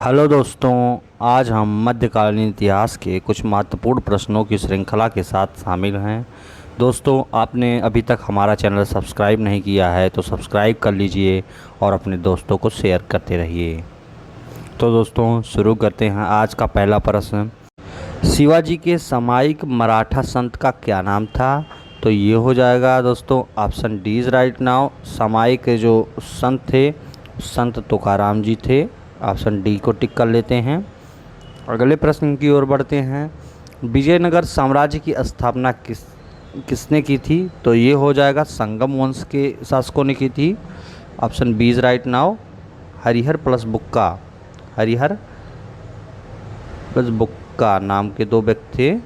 Hello दोस्तों, आज हम मध्यकालीन इतिहास के कुछ महत्वपूर्ण प्रश्नों की श्रृंखला के साथ शामिल हैं। दोस्तों, आपने अभी तक हमारा चैनल सब्सक्राइब नहीं किया है तो सब्सक्राइब कर लीजिए और अपने दोस्तों को शेयर करते रहिए। तो दोस्तों, शुरू करते हैं आज का पहला प्रश्न। शिवाजी के सामयिक मराठा संत का क्या नाम था? तो ये हो जाएगा दोस्तों option D is right now. सामयिक के जो संत थे, संत तुकाराम जी थे। ऑप्शन डी को टिक कर लेते हैं। अगले प्रश्न की ओर बढ़ते हैं। विजयनगर साम्राज्य की स्थापना किसने की थी? तो ये हो जाएगा संगम वंश के शासकों ने की थी। Option B is right now. Harihar plus Bukka, Harihar plus Bukka नाम के दो व्यक्ति थे।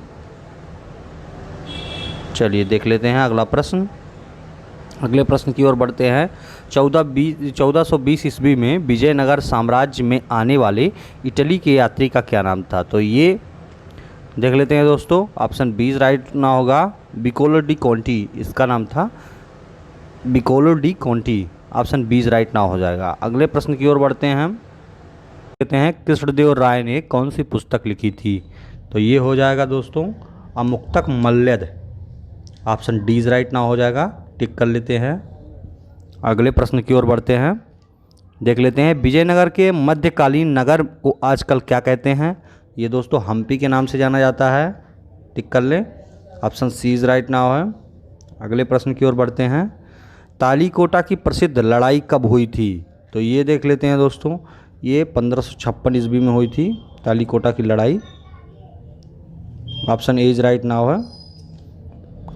चलिए देख लेते हैं अगला प्रश्न। अगले प्रश्न की ओर बढ़ते हैं। 1420 ईस्वी में विजयनगर साम्राज्य में आने वाले इटली के यात्री का क्या नाम था? तो ये देख लेते हैं दोस्तों। ऑप्शन बी इज राइट ना होगा। बिकोलो डी कॉन्टी इसका नाम था, Nicolo de Conti. Option B is right ना हो जाएगा। अगले प्रश्न की ओर बढ़ते हैं। हम कहते हैं कृष्णदेव राय ने कौन सी पुस्तक लिखी थी? तो ये हो जाएगा दोस्तों अमुक्तक मल्यद। ऑप्शन डी इज राइट ना हो जाएगा, टिक कर लेते हैं। अगले प्रश्न की ओर बढ़ते हैं। देख लेते हैं विजयनगर के मध्यकालीन नगर को आजकल क्या कहते हैं? ये दोस्तों हम्पी के नाम से जाना जाता है, टिक कर लें। Option C is right now है। अगले प्रश्न की ओर बढ़ते हैं। तालीकोटा की प्रसिद्ध लड़ाई कब हुई थी? तो ये देख लेते हैं दोस्तों, ये 1556 ईस्वी में हुई थी तालीकोटा की लड़ाई। Option A is right now है,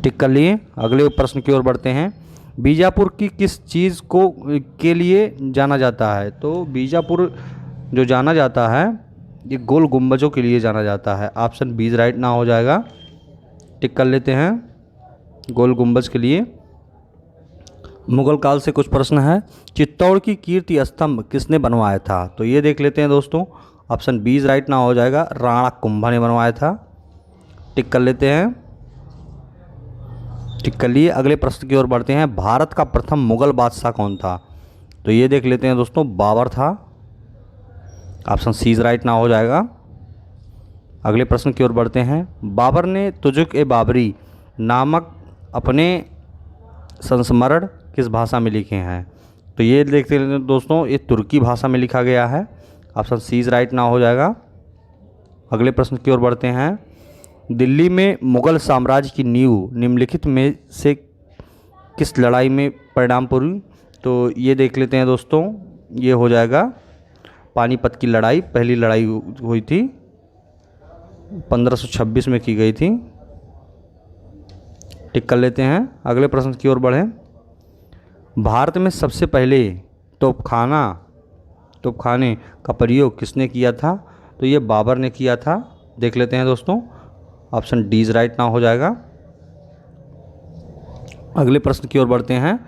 टिक कर लिए। अगले प्रश्न की ओर बढ़ते हैं। बीजापुर की किस चीज़ को के लिए जाना जाता है? तो बीजापुर जो जाना जाता है ये गोल गुंबजों के लिए जाना जाता है। ऑप्शन बी राइट ना हो जाएगा, टिक कर लेते हैं। गोल गुंबज के लिए। मुगल काल से कुछ प्रश्न है। चित्तौड़ की कीर्ति स्तंभ किसने बनवाया था? तो ये देख लेते हैं दोस्तों। ऑप्शन बी राइट ना हो जाएगा, राणा कुंभा ने बनवाया था, टिक कर लेते हैं। टिक कर लिए। अगले प्रश्न की ओर बढ़ते हैं। भारत का प्रथम मुगल बादशाह कौन था? तो ये देख लेते हैं दोस्तों, बाबर था। ऑप्शन सी इज राइट ना हो जाएगा। अगले प्रश्न की ओर बढ़ते हैं। बाबर ने तुजुक ए बाबरी नामक अपने संस्मरण किस भाषा में लिखे हैं? तो ये देखते हैं दोस्तों, ये तुर्की भाषा में लिखा गया है। ऑप्शन सी इज राइट ना हो जाएगा। अगले प्रश्न की ओर बढ़ते हैं। दिल्ली में मुगल साम्राज्य की नींव निम्नलिखित में से किस लड़ाई में परिणाम पूरी? तो ये देख लेते हैं दोस्तों, ये हो जाएगा पानीपत की लड़ाई। पहली लड़ाई हुई थी 1526 में की गई थी, टिक कर लेते हैं। अगले प्रश्न की ओर बढ़ें। भारत में सबसे पहले तोपखाने का प्रयोग किसने किया था? तो ये बाबर ने किया था। देख लेते हैं दोस्तों, ऑप्शन डी इज राइट ना हो जाएगा। अगले प्रश्न की ओर बढ़ते हैं।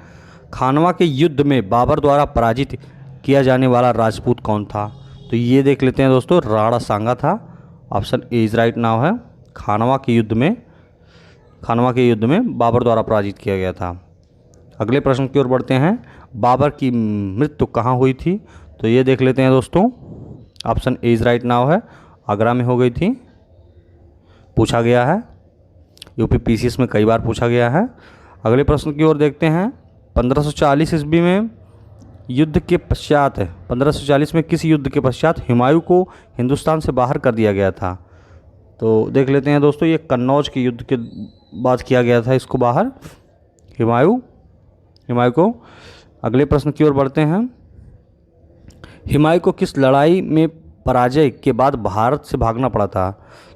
खानवा के युद्ध में बाबर द्वारा पराजित किया जाने वाला राजपूत कौन था? तो ये देख लेते हैं दोस्तों, राणा सांगा था। Option A is right now है। खानवा के युद्ध में बाबर द्वारा पराजित किया गया था। अगले प्रश्न की ओर बढ़ते हैं। बाबर की मृत्यु कहाँ हुई थी? तो ये देख लेते हैं दोस्तों, option A is right now है। आगरा में हो गई थी, पूछा गया है, यूपी पीसीएस में कई बार पूछा गया है। अगले प्रश्न की ओर देखते हैं। 1540 ईस्वी में युद्ध के पश्चात 1540 में किस युद्ध के पश्चात हुमायूं को हिंदुस्तान से बाहर कर दिया गया था? तो देख लेते हैं दोस्तों, ये कन्नौज के युद्ध के बाद किया गया था इसको बाहर, हुमायूं को। अगले प्रश्न की ओर बढ़ते हैं। हुमायूं को किस लड़ाई में पराजय के बाद भारत से भागना पड़ा था?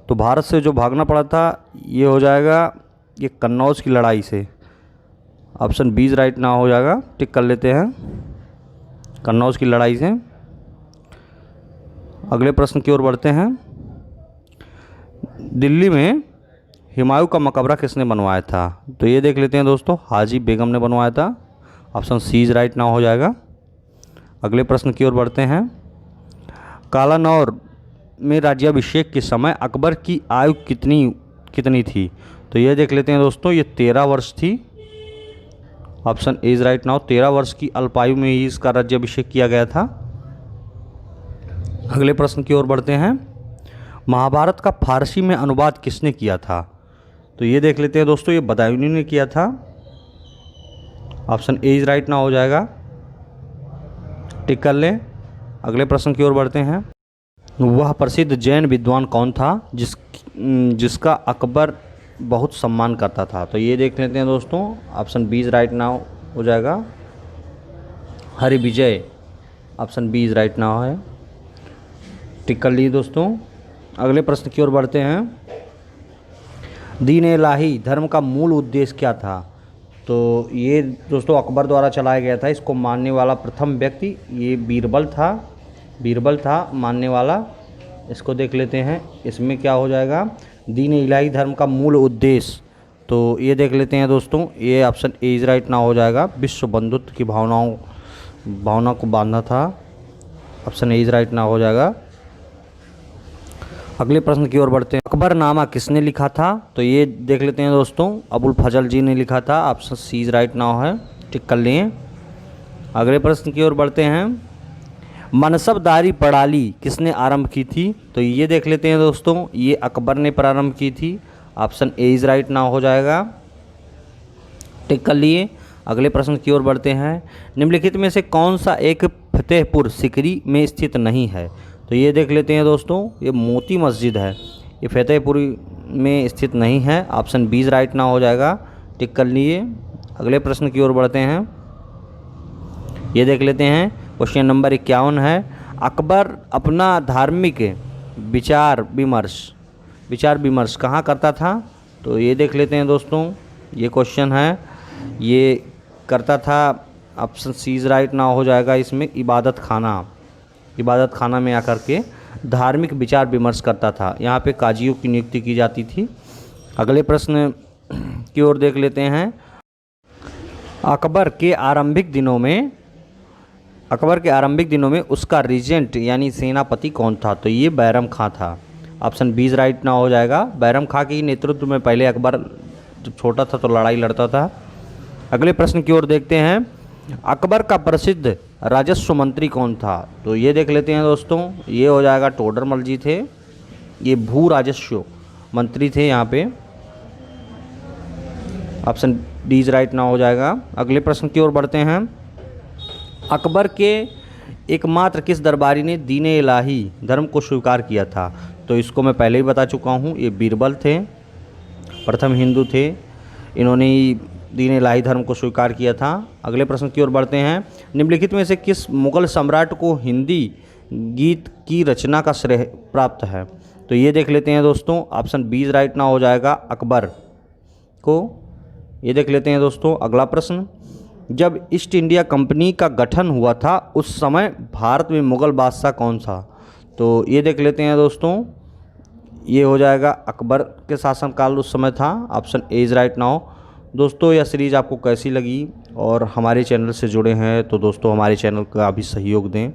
तो भारत से जो भागना पड़ा था ये हो जाएगा ये कन्नौज की लड़ाई से। ऑप्शन बी राइट ना हो जाएगा, टिक कर लेते हैं, कन्नौज की लड़ाई से। अगले प्रश्न की ओर बढ़ते हैं। दिल्ली में हुमायूं का मकबरा किसने बनवाया था? तो ये देख लेते हैं दोस्तों, हाजी बेगम ने बनवाया था। ऑप्शन सी इज राइट ना हो जाएगा। अगले प्रश्न की ओर बढ़ते हैं। कालानौर में राज्याभिषेक के समय अकबर की आयु कितनी थी? तो ये देख लेते हैं दोस्तों, ये 13 वर्ष थी। Option A is right now. 13 वर्ष की अल्पायु में ही इसका राज्याभिषेक किया गया था। अगले प्रश्न की ओर बढ़ते हैं। महाभारत का फारसी में अनुवाद किसने किया था? तो ये देख लेते हैं दोस्तों, ये बदायूनी ने किया था। ऑप्शन ए इज राइट ना हो जाएगा, टिक कर लें। अगले प्रश्न की ओर बढ़ते हैं। वह प्रसिद्ध जैन विद्वान कौन था जिसका अकबर बहुत सम्मान करता था? तो ये देख लेते हैं दोस्तों, ऑप्शन बी इज राइट ना हो जाएगा, Harivijay. Option B is right ना है, टिक कर लीजिए दोस्तों। अगले प्रश्न की ओर बढ़ते हैं। दीन इलाही धर्म का मूल उद्देश्य क्या था? तो ये दोस्तों अकबर द्वारा चलाया गया था। इसको मानने वाला प्रथम व्यक्ति ये बीरबल था मानने वाला। इसको देख लेते हैं, इसमें क्या हो जाएगा, दीन इलाही धर्म का मूल उद्देश्य। तो ये देख लेते हैं दोस्तों, ये ऑप्शन ए इज राइट ना हो जाएगा, विश्व बंधुत्व की भावना को बांधना था। ऑप्शन ए इज राइट ना हो जाएगा। अगले प्रश्न की ओर बढ़ते हैं। अकबरनामा किसने लिखा था? तो ये देख लेते हैं दोस्तों, अबुल फजल जी ने लिखा था। ऑप्शन सी इज राइट ना है, टिक कर लिए। अगले प्रश्न की ओर बढ़ते हैं। मनसबदारी प्रणाली किसने आरंभ की थी? तो ये देख लेते हैं दोस्तों, ये अकबर ने प्रारंभ की थी। ऑप्शन ए इज राइट ना हो जाएगा, टिक कर लिए। अगले प्रश्न की ओर बढ़ते हैं। निम्नलिखित में से कौन सा एक फतेहपुर सिकरी में स्थित नहीं है? तो ये देख लेते हैं दोस्तों, ये मोती मस्जिद है, ये फतेहपुर में स्थित नहीं है। ऑप्शन बी राइट ना हो जाएगा, टिक कर लिए। अगले प्रश्न की ओर बढ़ते हैं। ये देख लेते हैं, क्वेश्चन नंबर 51 है। अकबर अपना धार्मिक विचार विमर्श कहाँ करता था? तो ये देख लेते हैं दोस्तों, ये क्वेश्चन है, ये करता था। ऑप्शन सी राइट ना हो जाएगा, इसमें इबादत खाना में आकर के धार्मिक विचार विमर्श करता था। यहाँ पे काजियों की नियुक्ति की जाती थी। अगले प्रश्न की ओर देख लेते हैं। अकबर के आरंभिक दिनों में उसका रीजेंट यानी सेनापति कौन था? तो ये बैरम खां था। ऑप्शन बी राइट ना हो जाएगा। बैरम खां के नेतृत्व में पहले अकबर जब छोटा था तो लड़ाई लड़ता था। अगले प्रश्न की ओर देखते हैं। अकबर का प्रसिद्ध राजस्व मंत्री कौन था? तो ये देख लेते हैं दोस्तों, ये हो जाएगा टोडरमल जी थे, ये भू राजस्व मंत्री थे यहाँ पे। ऑप्शन डी राइट ना हो जाएगा। अगले प्रश्न की ओर बढ़ते हैं। अकबर के एकमात्र किस दरबारी ने दीन इलाही धर्म को स्वीकार किया था? तो इसको मैं पहले ही बता चुका हूँ, ये बीरबल थे, प्रथम हिंदू थे, इन्होंने दीन इलाही धर्म को स्वीकार किया था। अगले प्रश्न की ओर बढ़ते हैं। निम्नलिखित में से किस मुगल सम्राट को हिंदी गीत की रचना का श्रेय प्राप्त है? तो ये देख लेते हैं दोस्तों, ऑप्शन बी राइट ना हो जाएगा, अकबर को। ये देख लेते हैं दोस्तों। अगला प्रश्न। जब ईस्ट इंडिया कंपनी का गठन हुआ था उस समय भारत में मुगल बादशाह कौन था? तो ये देख लेते हैं दोस्तों, ये हो जाएगा अकबर के शासनकाल उस समय था। ऑप्शन ए इज राइट ना हो। दोस्तों यह सीरीज़ आपको कैसी लगी और हमारे चैनल से जुड़े हैं तो दोस्तों हमारे चैनल का भी सहयोग दें,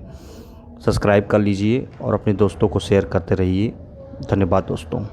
सब्सक्राइब कर लीजिए और अपने दोस्तों को शेयर करते रहिए। धन्यवाद दोस्तों।